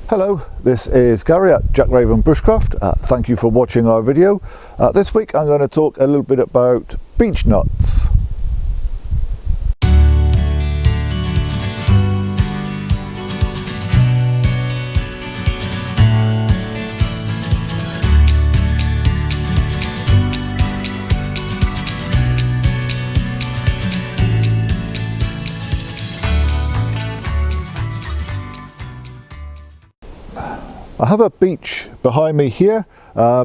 Hello, this is Gary at Jack Raven Bushcraft. Thank you for watching our video. This week I'm going to talk a little bit about beech nuts. I have a beech behind me here.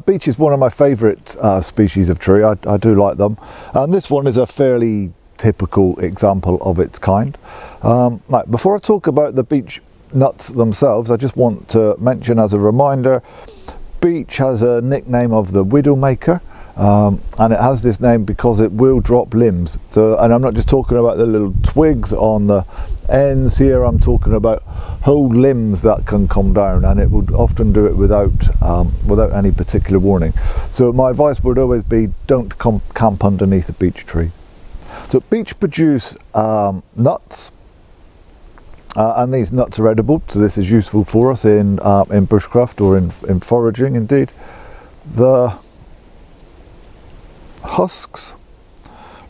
Beech is one of my favourite species of tree. I do like them, and this one is a fairly typical example of its kind. Now, before I talk about the beech nuts themselves, I just want to mention as a reminder, beech has a nickname of the Widowmaker, and it has this name because it will drop limbs. And I'm not just talking about the little twigs on the ends here, I'm talking about whole limbs that can come down, and it would often do it without any particular warning. So my advice would always be, don't camp underneath a beech tree. So beech produce nuts, and these nuts are edible, so this is useful for us in bushcraft or in foraging indeed. The husks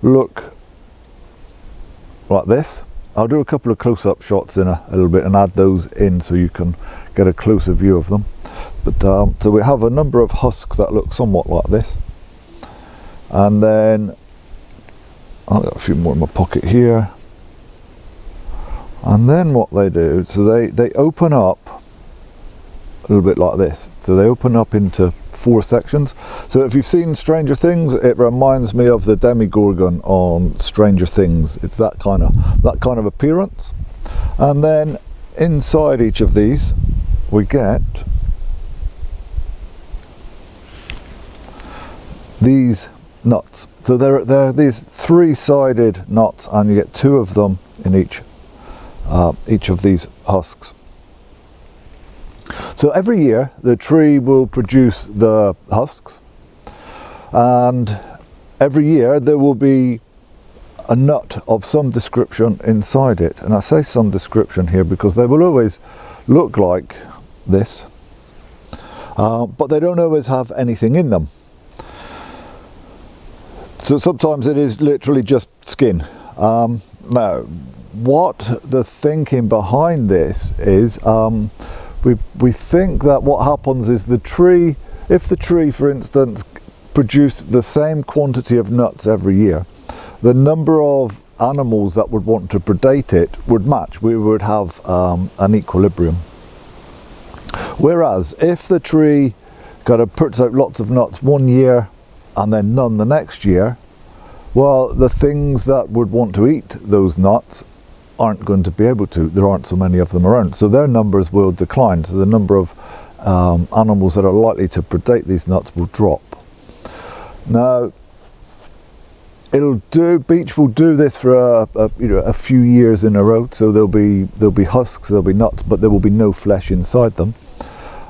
look like this. I'll do a couple of close-up shots in a little bit and add those in so you can get a closer view of them. But so we have a number of husks that look somewhat like this, and then I've got a few more in my pocket here. And then what they do, so they open up a little bit like this. So they open up into 4 sections. So if you've seen Stranger Things, it reminds me of the Demogorgon on Stranger Things. It's that kind of appearance. And then inside each of these we get these nuts. So they're these 3-sided nuts, and you get 2 of them in each of these husks. So every year the tree will produce the husks, and every year there will be a nut of some description inside it. And I say some description here because they will always look like this, but they don't always have anything in them. So sometimes it is literally just skin. Now, what the thinking behind this is, we think that what happens is the tree, if the tree for instance produced the same quantity of nuts every year, the number of animals that would want to predate it would match. We would have an equilibrium. Whereas if the tree puts out lots of nuts one year and then none the next year, well, the things that would want to eat those nuts aren't going to be able to. There aren't so many of them around, so their numbers will decline. So the number of animals that are likely to predate these nuts will drop. Now, beech will do this for a few years in a row. So there'll be husks, there'll be nuts, but there will be no flesh inside them.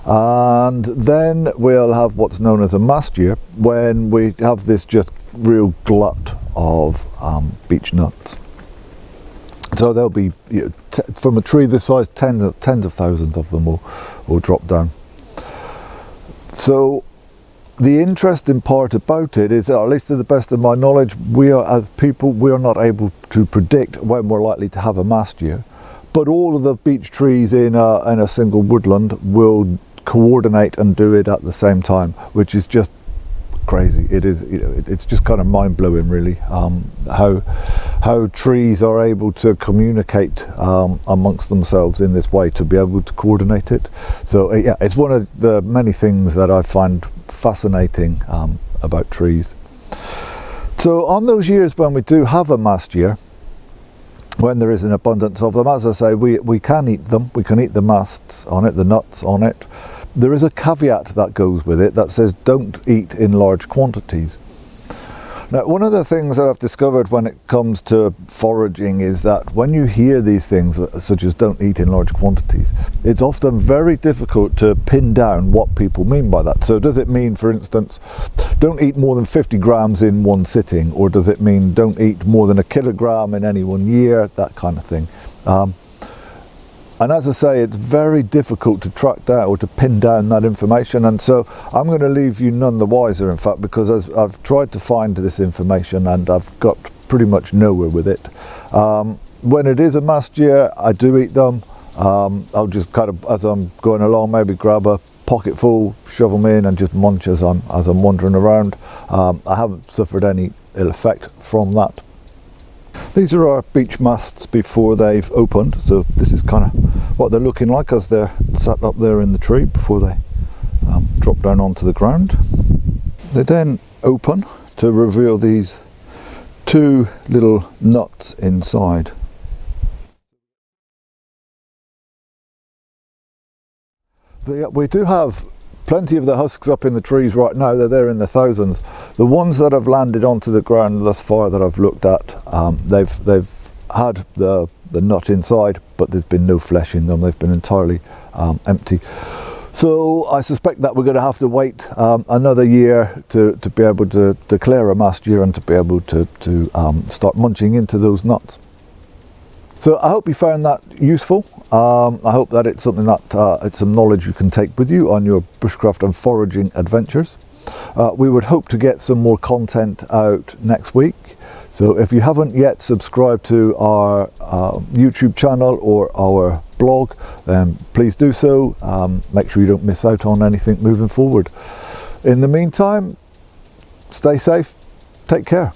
And then we'll have what's known as a mast year, when we have this just real glut of beech nuts. So there'll be, from a tree this size, tens of thousands of them will drop down. So the interesting part about it is, at least to the best of my knowledge, we are not able to predict when we're likely to have a mast year. But all of the beech trees in a single woodland will coordinate and do it at the same time, which is just crazy. It is, it's just kind of mind-blowing, really, how trees are able to communicate amongst themselves in this way, to be able to coordinate it. So yeah, it's one of the many things that I find fascinating about trees. So on those years when we do have a mast year, when there is an abundance of them, as I say, we can eat them. We can eat the masts on it, the nuts on it. There is a caveat that goes with it that says don't eat in large quantities. Now, one of the things that I've discovered when it comes to foraging is that when you hear these things, such as don't eat in large quantities, it's often very difficult to pin down what people mean by that. So does it mean, for instance, don't eat more than 50 grams in one sitting, or does it mean don't eat more than 1 kilogram in any one year, that kind of thing? And as I say, it's very difficult to track down or to pin down that information, and so I'm going to leave you none the wiser, in fact, because I've tried to find this information and I've got pretty much nowhere with it. When it is a mast year, I do eat them. I'll just kind of, as I'm going along, maybe grab a pocket full, shove them in and just munch as I'm wandering around. I haven't suffered any ill effect from that. These are our beech masts before they've opened, so this is kind of what they're looking like as they're sat up there in the tree before they drop down onto the ground. They then open to reveal these two little nuts inside. We do have plenty of the husks up in the trees right now. They're there in the thousands. The ones that have landed onto the ground thus far that I've looked at, they've had the nut inside, but there's been no flesh in them. They've been entirely empty. So I suspect that we're going to have to wait another year to be able to declare a mast year and to be able to start munching into those nuts. So I hope you found that useful. I hope that it's something that it's some knowledge you can take with you on your bushcraft and foraging adventures. We would hope to get some more content out next week. So if you haven't yet subscribed to our YouTube channel or our blog, then please do so. Make sure you don't miss out on anything moving forward. In the meantime, stay safe, take care.